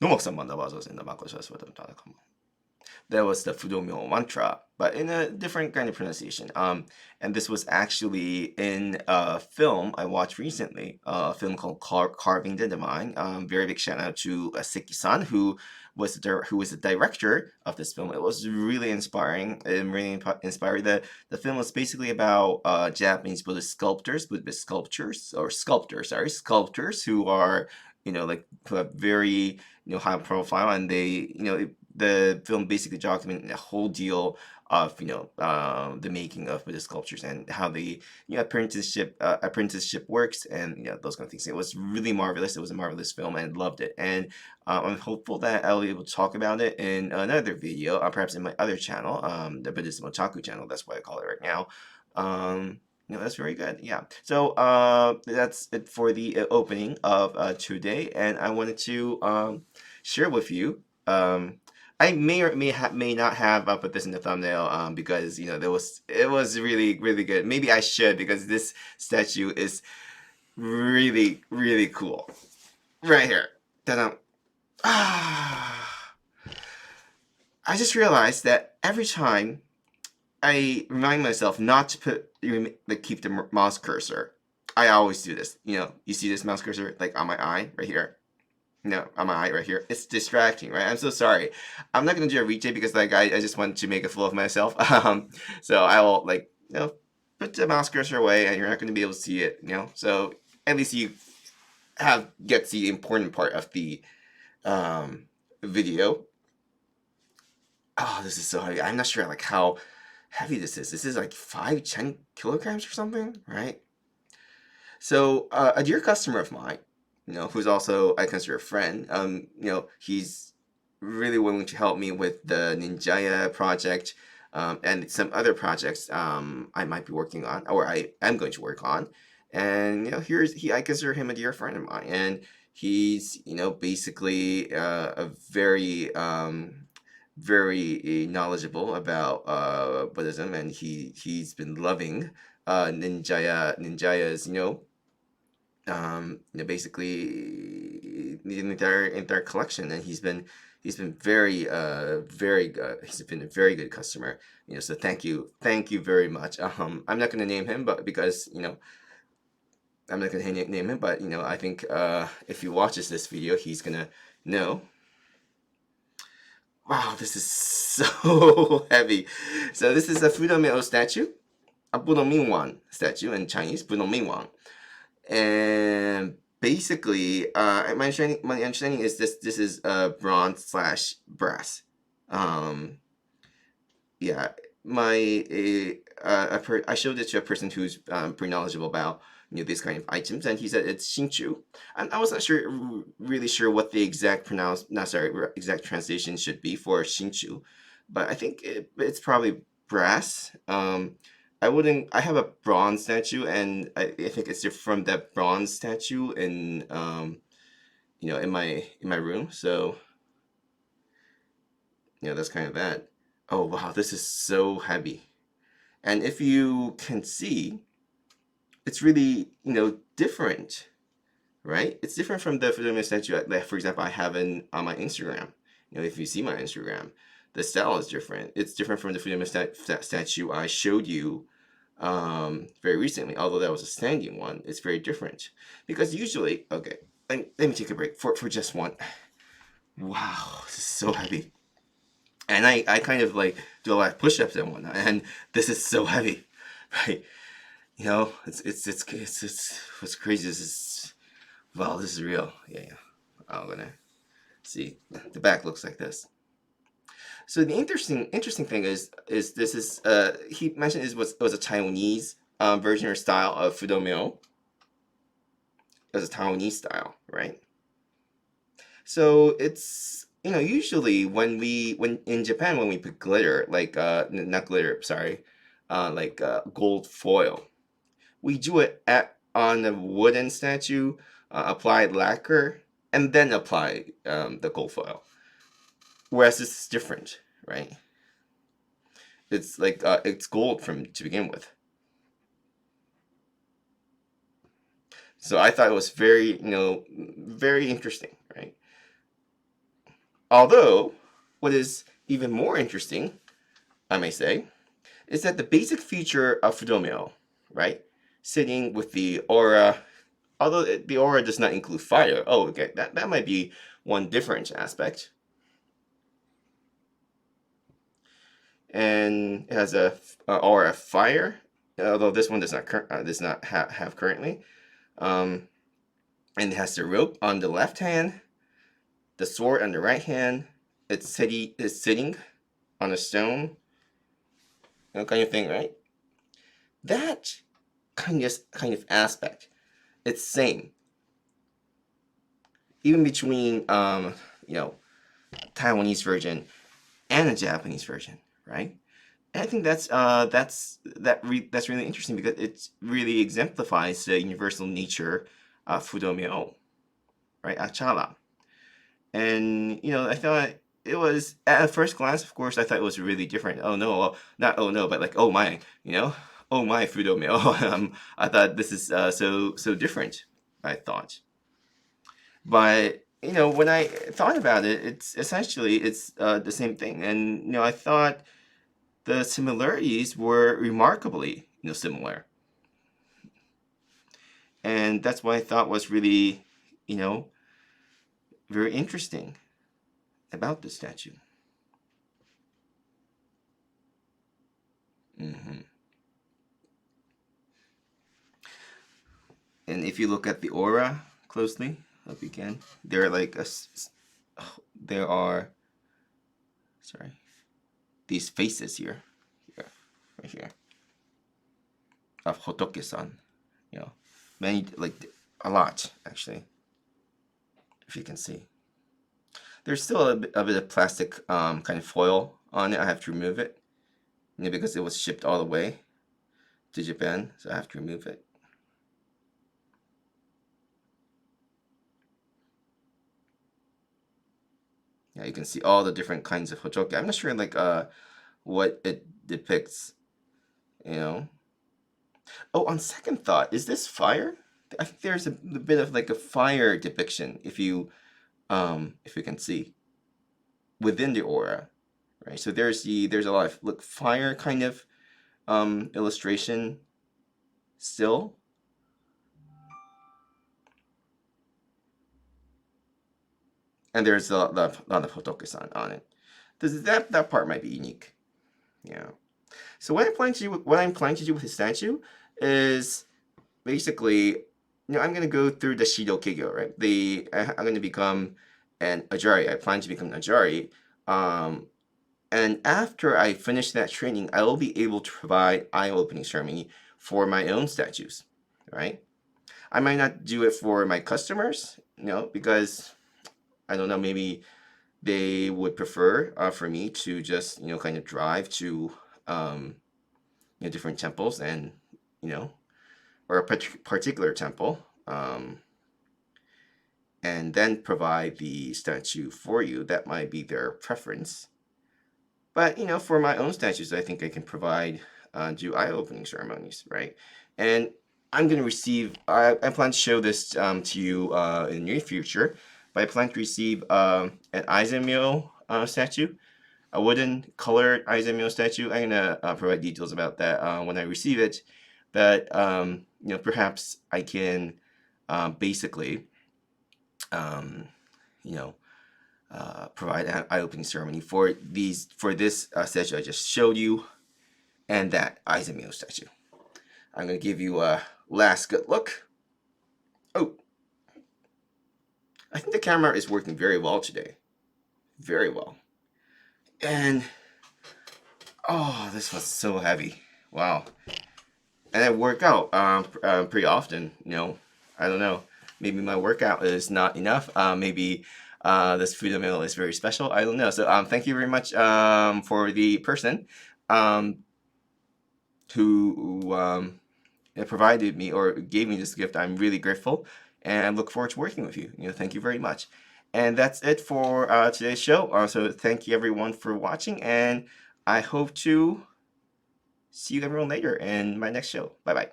노목산 만나봐서 생각하고 that was the Fudo Myoo mantra, but in a different kind of pronunciation. And this was actually in a film I watched recently, a film called Carving the Divine. Very big shout out to Seki-san, who was the director of this film. It was really inspiring and really inspiring. The film was basically about Japanese Buddhist sculptors, Buddhist sculptors who are like who have very high profile, and the film basically documented the whole deal of the making of Buddhist sculptures and how the apprenticeship works, and those kind of things. It was really marvelous. It was a marvelous film, and loved it. And I'm hopeful that I'll be able to talk about it in another video, perhaps in my other channel, the Buddhism Otaku channel. That's what I call it right now. That's very good. Yeah. So that's it for the opening of today, and I wanted to share with you. I may or may not have put this in the thumbnail because it was really really good. Maybe I should, because this statue is really really cool. Right here. Ta-da. Ah. I just realized that every time I remind myself not to keep the mouse cursor, I always do this. You see this mouse cursor like on my eye right here. No, on my eye right here. It's distracting, right? I'm so sorry. I'm not gonna do a retake because I just want to make a fool of myself. So I will put the mouse cursor away, and you're not gonna be able to see it. So at least you get the important part of the video. Oh, this is so heavy. I'm not sure how heavy this is. This is like 5-10 kilograms or something, right? So a dear customer of mine, who's also I consider a friend, he's really willing to help me with the Ninjaya project, and some other projects I might be working on, or I am going to work on. And I consider him a dear friend of mine, and he's basically a very knowledgeable about Buddhism, and he's been loving Ninjaya's basically the entire collection, and he's been very good. He's been a very good customer. So thank you very much. I'm not gonna name him, but because I'm not gonna name him, but I think if he watches this video, he's gonna know. Wow, this is so heavy. So this is a Fudo Myoo statue, a Fudo Myoo statue in Chinese, Fudo Myoo. And basically, my understanding is this is bronze slash brass. Yeah, I showed it to a person who's pretty knowledgeable about these kind of items, and he said it's Shinchu. And I was not really sure what the exact exact translation should be for Shinchu, but I think it's probably brass. I have a bronze statue, and I think it's from that bronze statue in in my room. So that's kind of that. Oh wow, this is so heavy. And if you can see, it's really different, right? It's different from the Fudo Myoo statue that, for example, I have on my Instagram. If you see my Instagram, the style is different. It's different from the Fudo Myoo statue I showed you very recently, although that was a standing one. It's very different because usually, okay, let me take a break for just one. Wow, this is so heavy, and I kind of do a lot of push-ups and whatnot, and this is so heavy, right? It's what's crazy. This is wow, this is real. Yeah. I'm gonna see. The back looks like this. So the interesting thing is this is he mentioned it was a Taiwanese version or style of Fudo Myoo. It was a Taiwanese style, right? So it's usually when in Japan when we put glitter not glitter, sorry, gold foil, we do it on a wooden statue, apply lacquer, and then apply the gold foil. Whereas this is different, right? It's it's gold to begin with. So I thought it was very very interesting, right? Although, what is even more interesting, I may say, is that the basic feature of Fudo Myoo, right? Sitting with the aura, although the aura does not include fire. Oh, okay, that might be one different aspect. And it has a aura of fire, although this one does not have currently. Um, and it has the rope on the left hand, the sword on the right hand. It's sitting on a stone, kind of thing, right? That kind of aspect, it's same even between you know Taiwanese version and a Japanese version, right? And I think that's really interesting because it really exemplifies the universal nature of Fudo Myoo, right? Achala. And I thought it was at first glance, of course, I thought it was really different. Oh no, well, not oh no, but like oh my, oh my Fudo Myoo. I thought this is so different. I thought. But when I thought about it, it's essentially it's the same thing. And I thought the similarities were remarkably similar, and that's what I thought was really you know very interesting about this statue. hmm And if you look at the aura closely, up again, there are like there are sorry these faces here, right here of Hotoke-san. You know, many like a lot actually. If you can see, there's still a bit of plastic kind of foil on it. I have to remove it, because it was shipped all the way to Japan, so I have to remove it. Yeah, you can see all the different kinds of Hotoke. I'm not sure like what it depicts, you know. Oh, on second thought, is this fire? I think there's a bit of like a fire depiction if you can see within the aura, right? So there's a lot of look fire kind of illustration still. And there's a lot of Hotoke-san on it. That part might be unique. Yeah. So what I'm planning to do with his statue is basically, I'm gonna go through the Shido Kegyo, right? I'm gonna become an Ajari. I plan to become an Ajari. And after I finish that training, I will be able to provide eye opening ceremony for my own statues, right? I might not do it for my customers, because I don't know, maybe they would prefer for me to just kind of drive to different temples and or a particular temple, and then provide the statue for you. That might be their preference. But for my own statues, I think I can provide do eye opening ceremonies, right? And I'm gonna receive. I plan to show this to you in the near future. But I plan to receive an Aizen Myoo statue, a wooden colored Aizen Myoo statue. I'm gonna provide details about that when I receive it. But perhaps I can basically, um, you know, provide an eye-opening ceremony for this statue I just showed you, and that Aizen Myoo statue. I'm gonna give you a last good look. Oh, I think the camera is working very well today, very well. And oh, this was so heavy. Wow. And I work out pretty often. I don't know. Maybe my workout is not enough. Maybe this Fudo Myoo is very special. I don't know. So thank you very much for the person um, who provided me or gave me this gift. I'm really grateful, and I look forward to working with you. Thank you very much. And that's it for today's show. So thank you everyone for watching, and I hope to see you everyone later in my next show. Bye bye.